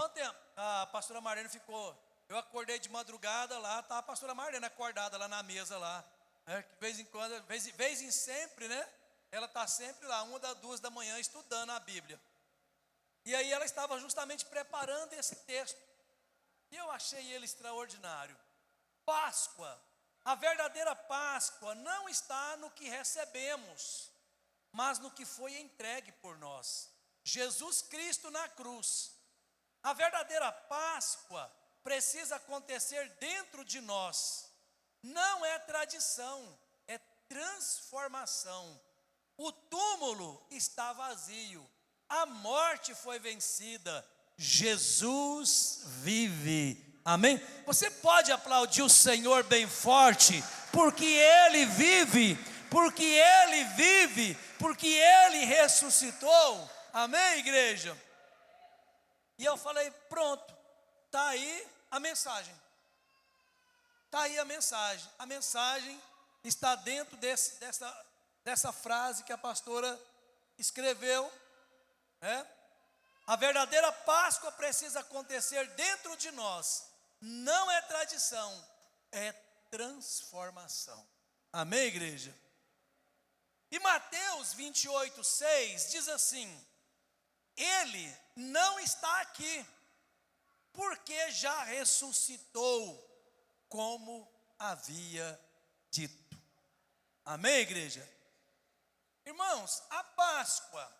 Ontem a pastora Marlene ficou, eu acordei de madrugada lá, tá a pastora Marlene acordada lá na mesa lá, né? De vez em quando, vez em sempre, né? Ela está sempre lá, 1 das 2 da manhã, estudando a Bíblia. E aí ela estava justamente preparando esse texto. E eu achei ele extraordinário. Páscoa, a verdadeira Páscoa não está no que recebemos, mas no que foi entregue por nós. Jesus Cristo na cruz. A verdadeira Páscoa precisa acontecer dentro de nós. Não é tradição, é transformação. O túmulo está vazio, a morte foi vencida, Jesus vive. Amém? Você pode aplaudir o Senhor bem forte, porque Ele vive, porque Ele vive, porque Ele ressuscitou. Amém, igreja? E eu falei, pronto, está aí a mensagem. Está aí a mensagem. A mensagem está dentro dessa frase que a pastora escreveu, né? A verdadeira Páscoa precisa acontecer dentro de nós. Não é tradição, é transformação. Amém, igreja? E Mateus 28:6 diz assim: Ele não está aqui, porque já ressuscitou, como havia dito. Amém, igreja? Irmãos, a Páscoa,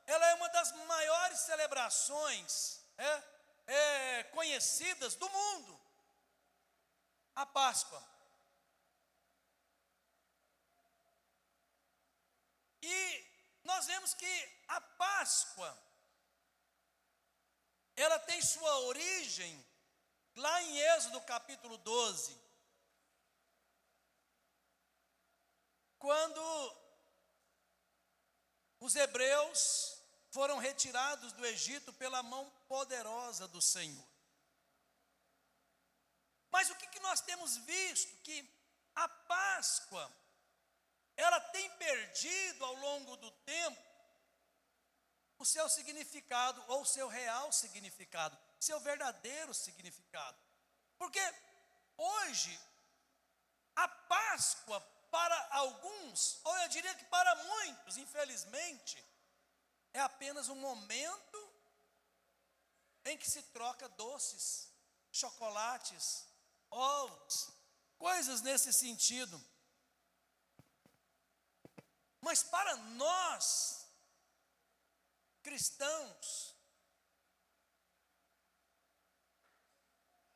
ela é uma das maiores celebrações conhecidas do mundo. A Páscoa. E nós vemos que a Páscoa, ela tem sua origem lá em Êxodo capítulo 12, quando os hebreus foram retirados do Egito pela mão poderosa do Senhor. Mas o que nós temos visto? Que a Páscoa, ela tem perdido ao longo do tempo o seu significado, ou o seu real significado, seu verdadeiro significado. Porque hoje, a Páscoa para alguns, ou eu diria que para muitos, infelizmente, é apenas um momento em que se troca doces, chocolates, ovos, coisas nesse sentido. Mas para nós, cristãos,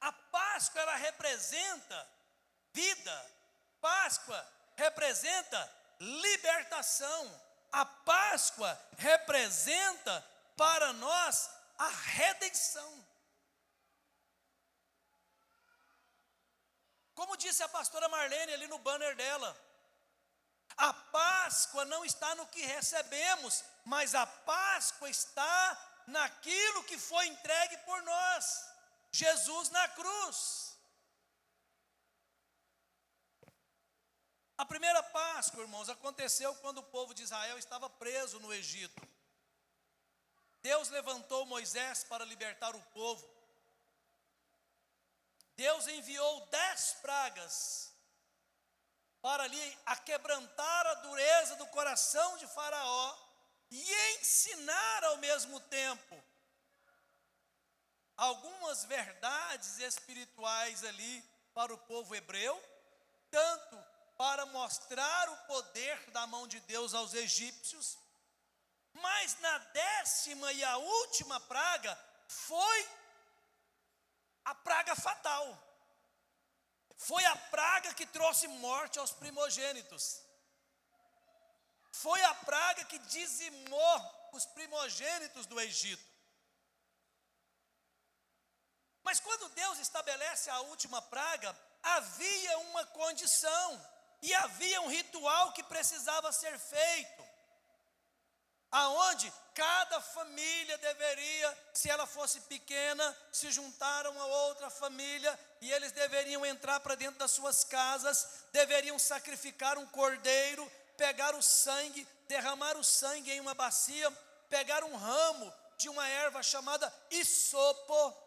a Páscoa, ela representa vida. Páscoa representa libertação. A Páscoa representa para nós a redenção. Como disse a pastora Marlene ali no banner dela, a Páscoa não está no que recebemos, mas a Páscoa está naquilo que foi entregue por nós, Jesus na cruz. A primeira Páscoa, irmãos, aconteceu quando o povo de Israel estava preso no Egito. Deus levantou Moisés para libertar o povo. Deus enviou 10 pragas para ali aquebrantar a dureza do coração de Faraó e ensinar ao mesmo tempo algumas verdades espirituais ali para o povo hebreu, tanto para mostrar o poder da mão de Deus aos egípcios, mas na 10ª e a última praga foi a praga fatal. Foi a praga que trouxe morte aos primogênitos. Foi a praga que dizimou os primogênitos do Egito. Mas quando Deus estabelece a última praga, havia uma condição e havia um ritual que precisava ser feito, aonde cada família deveria, se ela fosse pequena, se juntar a uma outra família, e eles deveriam entrar para dentro das suas casas, deveriam sacrificar um cordeiro, pegar o sangue, derramar o sangue em uma bacia, pegar um ramo de uma erva chamada isopo.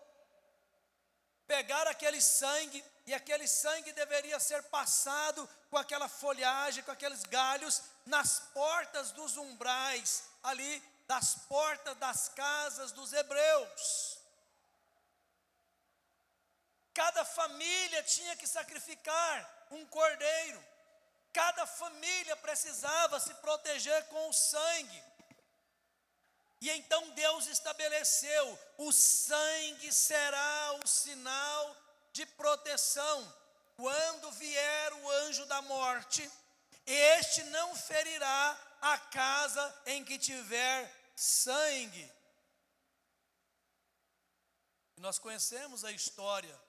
Pegaram aquele sangue, e aquele sangue deveria ser passado com aquela folhagem, com aqueles galhos, nas portas dos umbrais, ali das portas das casas dos hebreus. Cada família tinha que sacrificar um cordeiro. Cada família precisava se proteger com o sangue. E então Deus estabeleceu: o sangue será o sinal de proteção. Quando vier o anjo da morte, este não ferirá a casa em que tiver sangue. Nós conhecemos a história.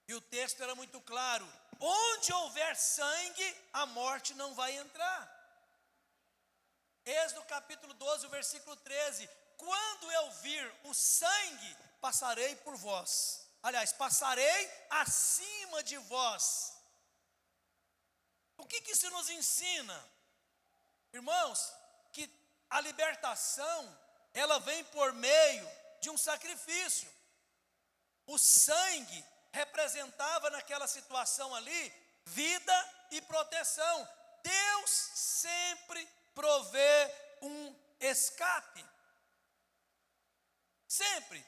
E o texto era muito claro: onde houver sangue, a morte não vai entrar. Êxodo capítulo 12, o versículo 13: quando eu vir o sangue, passarei por vós. Aliás, passarei acima de vós. O que isso nos ensina? Irmãos, que a libertação, ela vem por meio de um sacrifício. O sangue representava naquela situação ali vida e proteção. Deus sempre provê um escape. Sempre.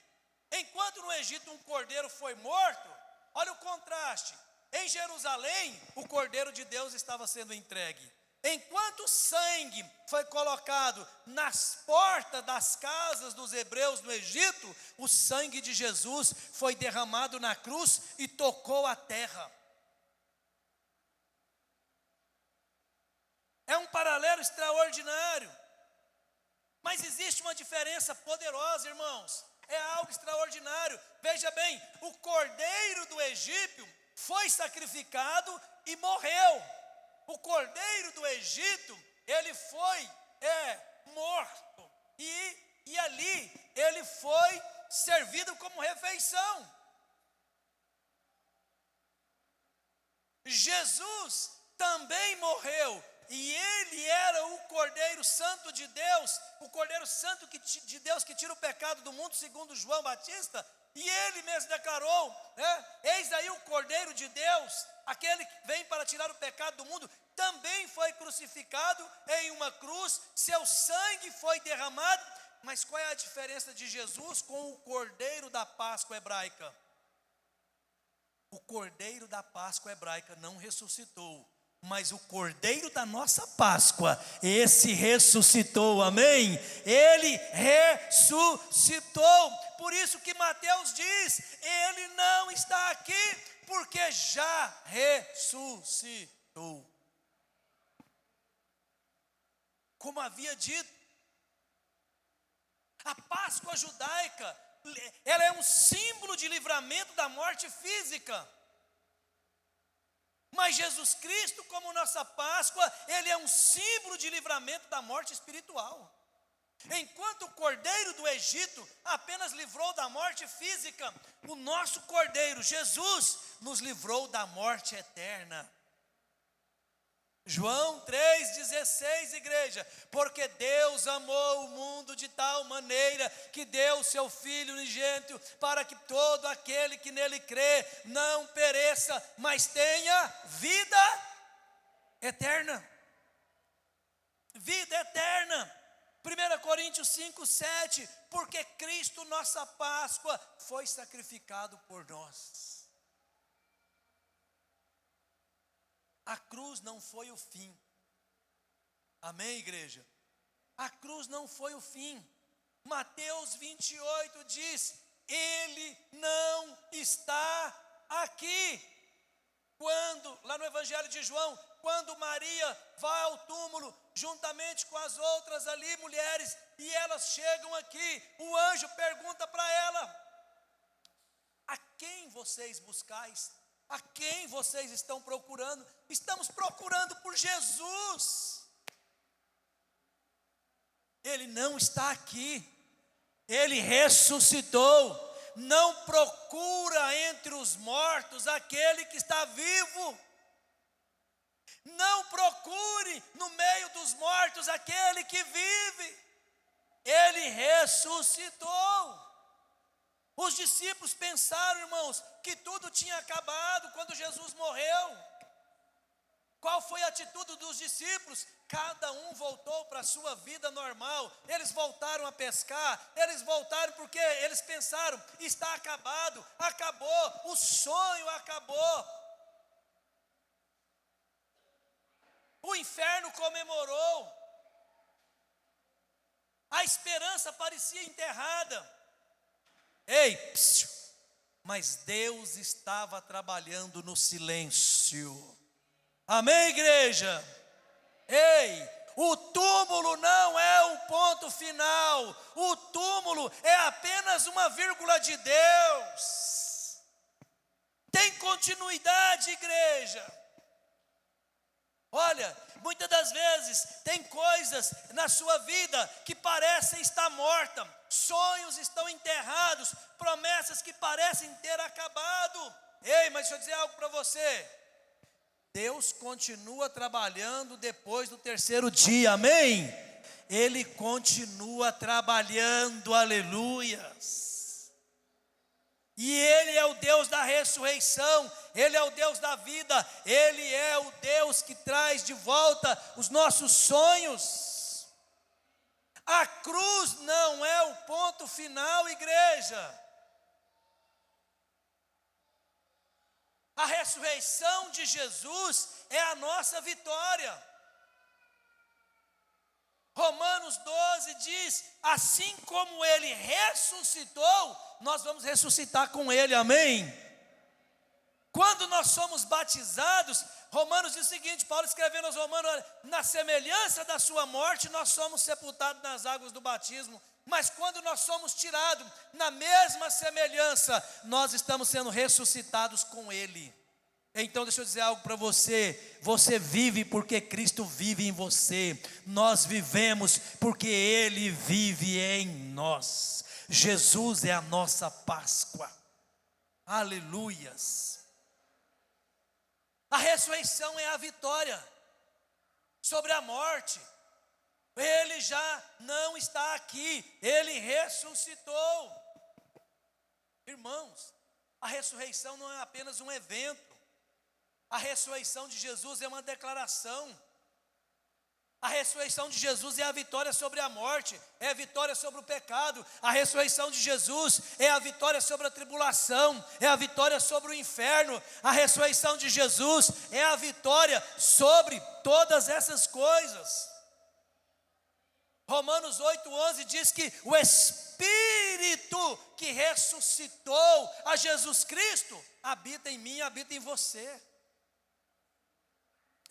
Enquanto no Egito um cordeiro foi morto, olha o contraste. Em Jerusalém, o cordeiro de Deus estava sendo entregue. Enquanto o sangue foi colocado nas portas das casas dos hebreus no Egito, o sangue de Jesus foi derramado na cruz e tocou a terra. É um paralelo extraordinário. Mas existe uma diferença poderosa, irmãos. É algo extraordinário. Veja bem, o cordeiro do Egito foi sacrificado e morreu. O cordeiro do Egito, ele foi morto. E ali ele foi servido como refeição. Jesus também morreu. E ele era o Cordeiro Santo de Deus, o Cordeiro Santo de Deus que tira o pecado do mundo, segundo João Batista. E ele mesmo declarou, eis aí o Cordeiro de Deus, aquele que vem para tirar o pecado do mundo, também foi crucificado em uma cruz, seu sangue foi derramado. Mas qual é a diferença de Jesus com o Cordeiro da Páscoa hebraica? O Cordeiro da Páscoa hebraica não ressuscitou, mas o Cordeiro da nossa Páscoa, esse ressuscitou, amém? Ele ressuscitou. Por isso que Mateus diz, ele não está aqui, porque já ressuscitou. Como havia dito, a Páscoa judaica, ela é um símbolo de livramento da morte física. Mas Jesus Cristo, como nossa Páscoa, ele é um símbolo de livramento da morte espiritual. Enquanto o cordeiro do Egito apenas livrou da morte física, o nosso cordeiro, Jesus, nos livrou da morte eterna. João 3,16, igreja: porque Deus amou o mundo de tal maneira que deu o seu Filho unigênito, para que todo aquele que nele crê não pereça, mas tenha vida eterna. Vida eterna. 1 Coríntios 5,7, porque Cristo, nossa Páscoa, foi sacrificado por nós. A cruz não foi o fim. Amém, igreja? A cruz não foi o fim. Mateus 28 diz, ele não está aqui. Quando, lá no Evangelho de João, quando Maria vai ao túmulo, juntamente com as outras ali, mulheres, e elas chegam aqui, o anjo pergunta para ela, a quem vocês buscais? A quem vocês estão procurando? Estamos procurando por Jesus. Ele não está aqui. Ele ressuscitou. Não procura entre os mortos aquele que está vivo. Não procure no meio dos mortos aquele que vive. Ele ressuscitou. Os discípulos pensaram, irmãos, que tudo tinha acabado quando Jesus morreu. Qual foi a atitude dos discípulos? Cada um voltou para a sua vida normal. Eles voltaram a pescar, eles voltaram porque eles pensaram, está acabado, acabou, o sonho acabou. O inferno comemorou. A esperança parecia enterrada. Ei, mas Deus estava trabalhando no silêncio. Amém, igreja? Ei, o túmulo não é o ponto final. O túmulo é apenas uma vírgula de Deus. Tem continuidade, igreja. Olha, muitas das vezes tem coisas na sua vida que parecem estar mortas, sonhos estão enterrados, promessas que parecem ter acabado. Ei, mas deixa eu dizer algo para você. Deus continua trabalhando depois do terceiro dia, amém? Ele continua trabalhando, aleluias. E Ele é o Deus da ressurreição, Ele é o Deus da vida, Ele é o Deus que traz de volta os nossos sonhos. A cruz não é o ponto final, igreja. A ressurreição de Jesus é a nossa vitória. Romanos 12 diz, assim como Ele ressuscitou, nós vamos ressuscitar com Ele, amém? Quando nós somos batizados, Romanos diz o seguinte, Paulo escrevendo aos Romanos, olha, na semelhança da sua morte, nós somos sepultados nas águas do batismo, mas quando nós somos tirados, na mesma semelhança, nós estamos sendo ressuscitados com Ele. Então deixa eu dizer algo para você, você vive porque Cristo vive em você, nós vivemos porque Ele vive em nós, Jesus é a nossa Páscoa, aleluias. A ressurreição é a vitória sobre a morte, Ele já não está aqui, Ele ressuscitou. Irmãos, a ressurreição não é apenas um evento, a ressurreição de Jesus é uma declaração. A ressurreição de Jesus é a vitória sobre a morte, é a vitória sobre o pecado. A ressurreição de Jesus é a vitória sobre a tribulação, é a vitória sobre o inferno. A ressurreição de Jesus é a vitória sobre todas essas coisas. Romanos 8:11 diz que o Espírito que ressuscitou a Jesus Cristo habita em mim, habita em você.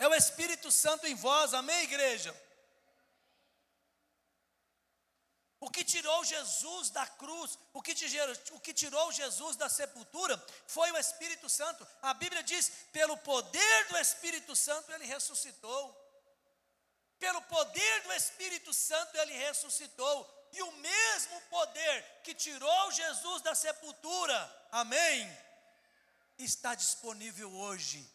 É o Espírito Santo em vós, amém, igreja? O que tirou Jesus da cruz, o que tirou Jesus da sepultura, foi o Espírito Santo. A Bíblia diz, pelo poder do Espírito Santo ele ressuscitou. Pelo poder do Espírito Santo ele ressuscitou. E o mesmo poder que tirou Jesus da sepultura, amém, está disponível hoje.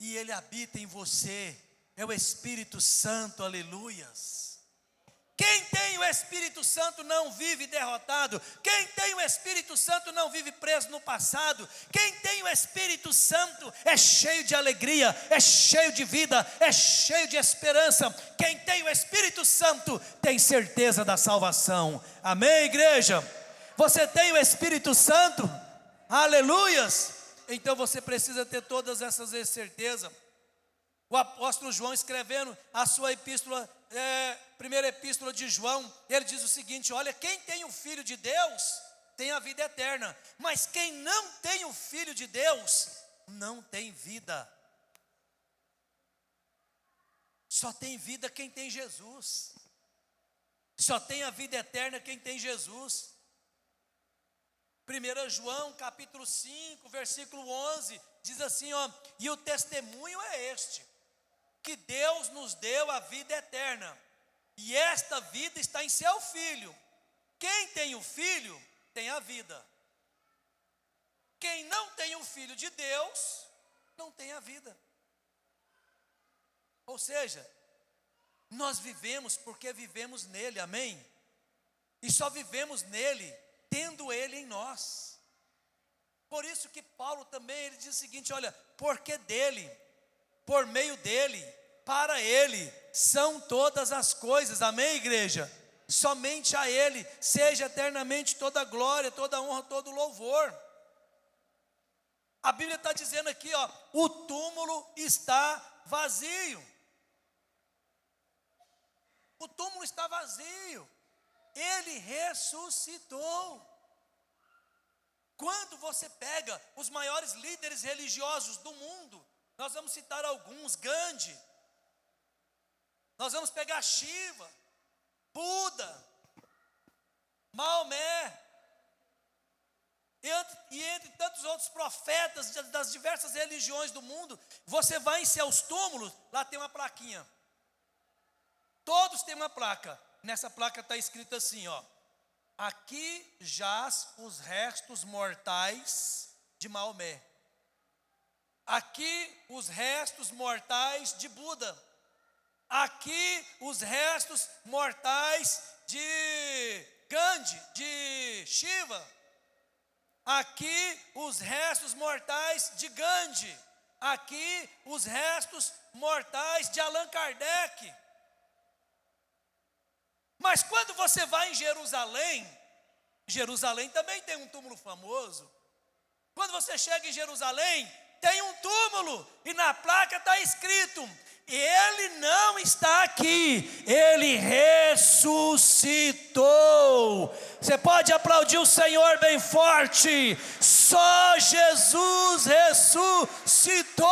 E Ele habita em você, é o Espírito Santo, aleluias. Quem tem o Espírito Santo não vive derrotado. Quem tem o Espírito Santo não vive preso no passado. Quem tem o Espírito Santo é cheio de alegria, é cheio de vida, é cheio de esperança. Quem tem o Espírito Santo tem certeza da salvação, amém, igreja? Você tem o Espírito Santo, aleluias. Então você precisa ter todas essas certezas. O apóstolo João escrevendo a sua epístola, primeira epístola de João, ele diz o seguinte, olha, quem tem o Filho de Deus, tem a vida eterna, mas quem não tem o Filho de Deus, não tem vida. Só tem vida quem tem Jesus, só tem a vida eterna quem tem Jesus. 1 João capítulo 5, versículo 11, diz assim, ó, e o testemunho é este, que Deus nos deu a vida eterna, e esta vida está em seu Filho. Quem tem o Filho, tem a vida. Quem não tem o Filho de Deus, não tem a vida. Ou seja, nós vivemos porque vivemos nele, amém? e só vivemos nele, tendo ele em nós. Por isso que Paulo também, ele diz o seguinte, olha, porque dele, por meio dele, para ele, são todas as coisas, amém, igreja? Somente a ele, seja eternamente toda glória, toda honra, todo louvor. A Bíblia está dizendo aqui, ó, o túmulo está vazio. O túmulo está vazio. Ele ressuscitou. Quando você pega os maiores líderes religiosos do mundo, nós vamos citar alguns, Gandhi, nós vamos pegar Shiva, Buda, Maomé, e entre tantos outros profetas das diversas religiões do mundo, você vai em seus túmulos, lá tem uma plaquinha. Todos têm uma placa. Nessa placa está escrito assim, ó: aqui jaz os restos mortais de Maomé. Aqui os restos mortais de Buda. Aqui os restos mortais de Gandhi, de Shiva. Aqui os restos mortais de Gandhi. Aqui os restos mortais de Allan Kardec. Mas quando você vai em Jerusalém, Jerusalém também tem um túmulo famoso. Quando você chega em Jerusalém, tem um túmulo e na placa está escrito: ele não está aqui, ele ressuscitou. Você pode aplaudir o Senhor bem forte. Só Jesus ressuscitou.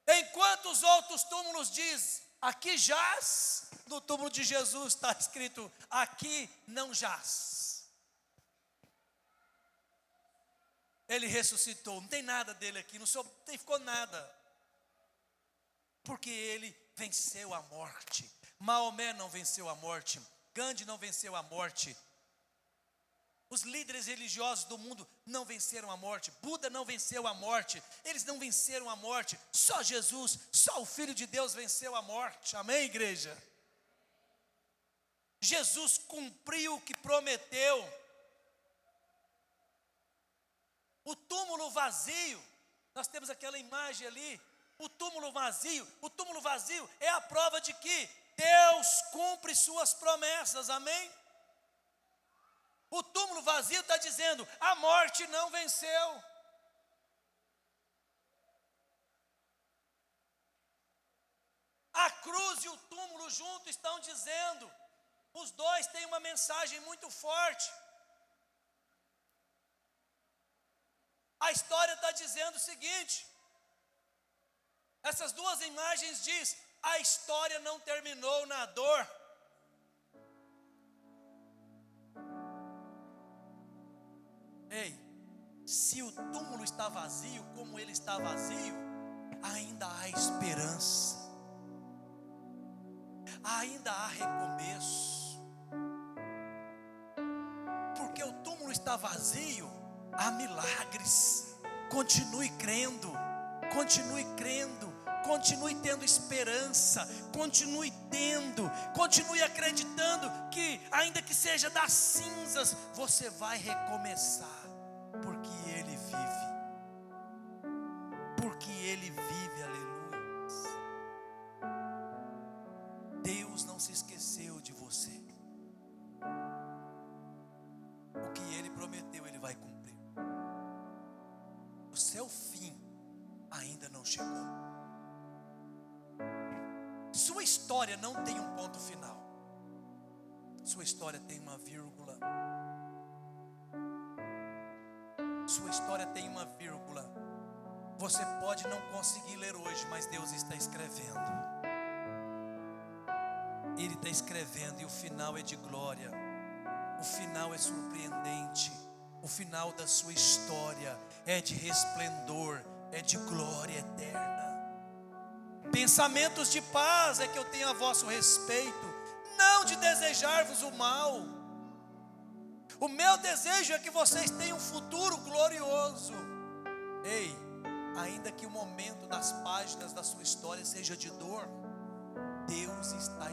Enquanto os outros túmulos dizem, aqui jaz, no túmulo de Jesus está escrito, aqui não jaz. Ele ressuscitou, não tem nada dele aqui, não ficou nada. Porque ele venceu a morte. Maomé não venceu a morte, Gandhi não venceu a morte. Os líderes religiosos do mundo não venceram a morte. Buda não venceu a morte. Eles não venceram a morte. Só Jesus, só o Filho de Deus venceu a morte. Amém, igreja? Jesus cumpriu o que prometeu. O túmulo vazio, nós temos aquela imagem ali. O túmulo vazio é a prova de que Deus cumpre suas promessas. Amém? O túmulo vazio está dizendo, a morte não venceu. A cruz e o túmulo juntos estão dizendo, os dois têm uma mensagem muito forte. A história está dizendo o seguinte, essas duas imagens diz, a história não terminou na dor. Ei, se o túmulo está vazio, como ele está vazio, ainda há esperança, ainda há recomeço, porque o túmulo está vazio, há milagres. Continue crendo, continue tendo esperança, continue acreditando que, ainda que seja das cinzas, você vai recomeçar, porque Ele vive, aleluia. Deus não se esqueceu de você, o que Ele prometeu, Ele vai cumprir. O seu fim ainda não chegou. Sua história não tem um ponto final. Sua história tem uma vírgula. Sua história tem uma vírgula. Você pode não conseguir ler hoje, mas Deus está escrevendo. Ele está escrevendo e o final é de glória. O final é surpreendente. O final da sua história é de resplendor, é de glória eterna. Pensamentos de paz é que eu tenho a vosso respeito, não de desejar-vos o mal. O meu desejo é que vocês tenham um futuro glorioso. Ei, ainda que o momento das páginas da sua história seja de dor, Deus está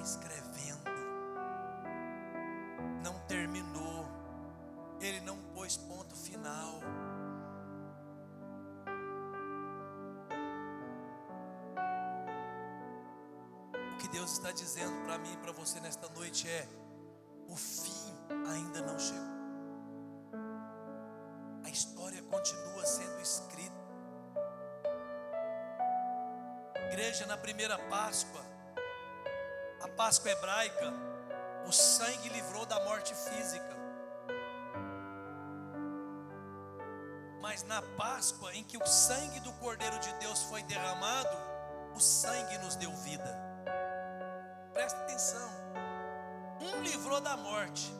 Deus está dizendo para mim e para você nesta noite é: o fim ainda não chegou. A história continua sendo escrita. Igreja, na primeira Páscoa, a Páscoa hebraica, o sangue livrou da morte física. Mas na Páscoa, em que o sangue do Cordeiro de Deus foi derramado, o sangue nos deu vida. Presta atenção. Um livrou da morte,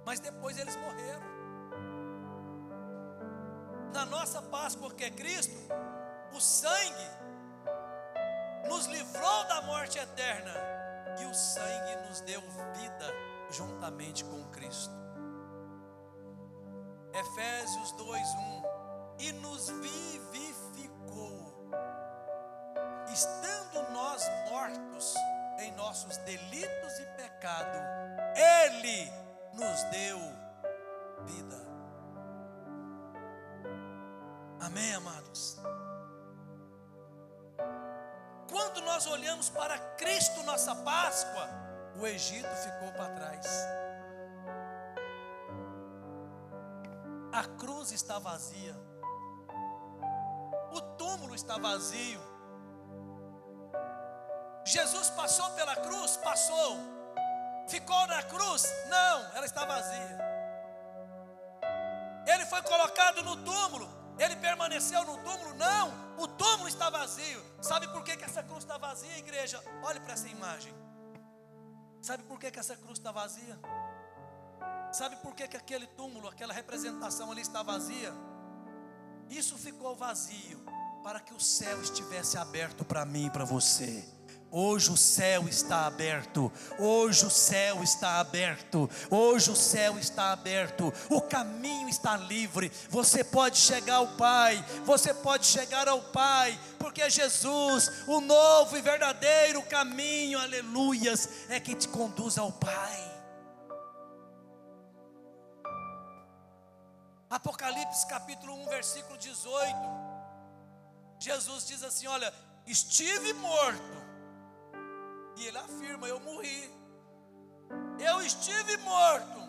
mas depois eles morreram. Na nossa Páscoa, que é Cristo, o sangue nos livrou da morte eterna, e o sangue nos deu vida juntamente com Cristo. Efésios 2:1: e nos vivificou, estando nós mortos em nossos delitos e pecado, Ele nos deu vida. Amém, amados? Quando nós olhamos para Cristo, nossa Páscoa, o Egito ficou para trás. A cruz está vazia. O túmulo está vazio. Jesus passou pela cruz? Passou. Ficou na cruz? Não, ela está vazia. Ele foi colocado no túmulo? Ele permaneceu no túmulo? Não, o túmulo está vazio. Sabe por que essa cruz está vazia, igreja? Olhe para essa imagem. Sabe por que essa cruz está vazia? Sabe por que aquele túmulo, aquela representação ali está vazia? Isso ficou vazio para que o céu estivesse aberto para mim e para você. Hoje o céu está aberto. Hoje o céu está aberto. Hoje o céu está aberto. O caminho está livre. Você pode chegar ao Pai. Você pode chegar ao Pai, porque Jesus, o novo e verdadeiro caminho, aleluias, é que te conduz ao Pai. Apocalipse capítulo 1, versículo 18. Jesus diz assim: olha, estive morto. E ele afirma: eu morri. Eu estive morto,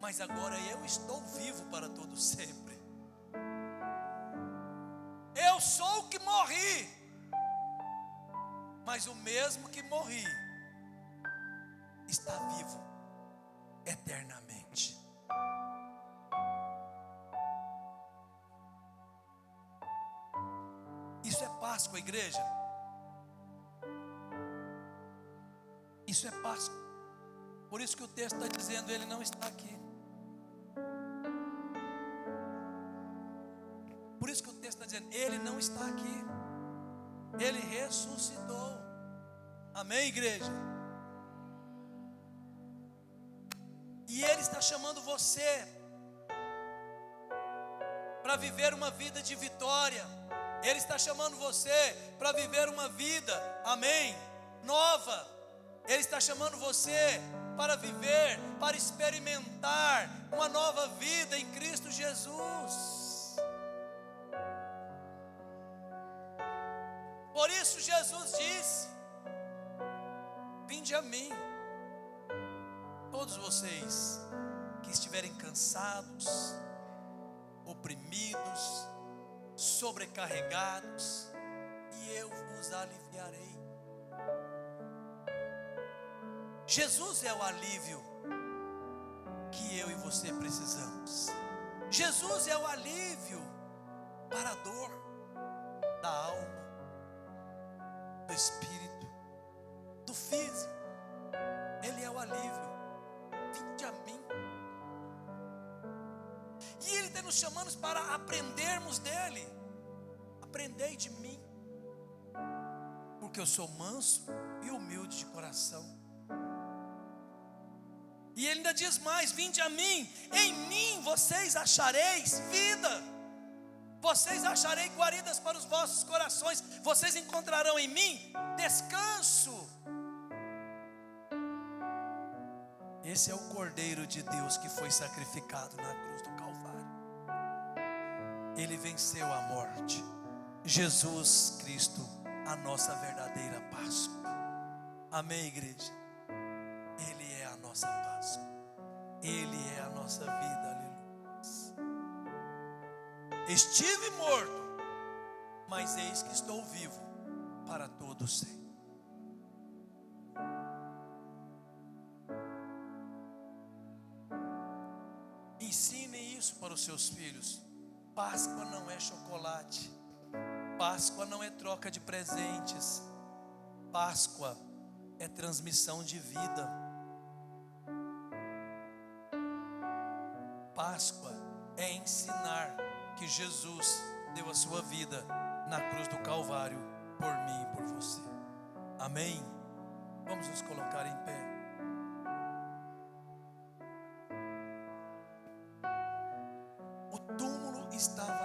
mas agora eu estou vivo para todo sempre. Eu sou o que morri, mas o mesmo que morri está vivo eternamente. Isso é Páscoa, igreja. Isso é Páscoa. Por isso que o texto está dizendo: Ele não está aqui. Por isso que o texto está dizendo: Ele não está aqui. Ele ressuscitou. Amém, igreja? E Ele está chamando você para viver uma vida de vitória. Ele está chamando você para viver uma vida, amém, nova. Ele está chamando você para viver, para experimentar uma nova vida em Cristo Jesus. Por isso Jesus disse: vinde a mim, todos vocês que estiverem cansados, oprimidos, sobrecarregados, e eu vos aliviarei. Jesus é o alívio que eu e você precisamos. Jesus é o alívio para a dor da alma, do espírito, do físico. Ele é o alívio. Vinde a mim. E Ele está nos chamando para aprendermos dEle. Aprendei de mim, porque eu sou manso e humilde de coração. E Ele ainda diz mais: vinde a mim, em mim vocês achareis vida, vocês achareis guaridas para os vossos corações, vocês encontrarão em mim descanso. Esse é o Cordeiro de Deus que foi sacrificado na cruz do Calvário. Ele venceu a morte. Jesus Cristo a nossa verdadeira Páscoa. Amém, igreja? Ele é a nossa Páscoa. Ele é a nossa vida. Aleluia. Estive morto, mas eis que estou vivo para todo sempre. Ensine isso para os seus filhos. Páscoa não é chocolate. Páscoa não é troca de presentes. Páscoa é transmissão de vida. Páscoa é ensinar que Jesus deu a sua vida na cruz do Calvário por mim e por você. Amém? Vamos nos colocar em pé. O túmulo estava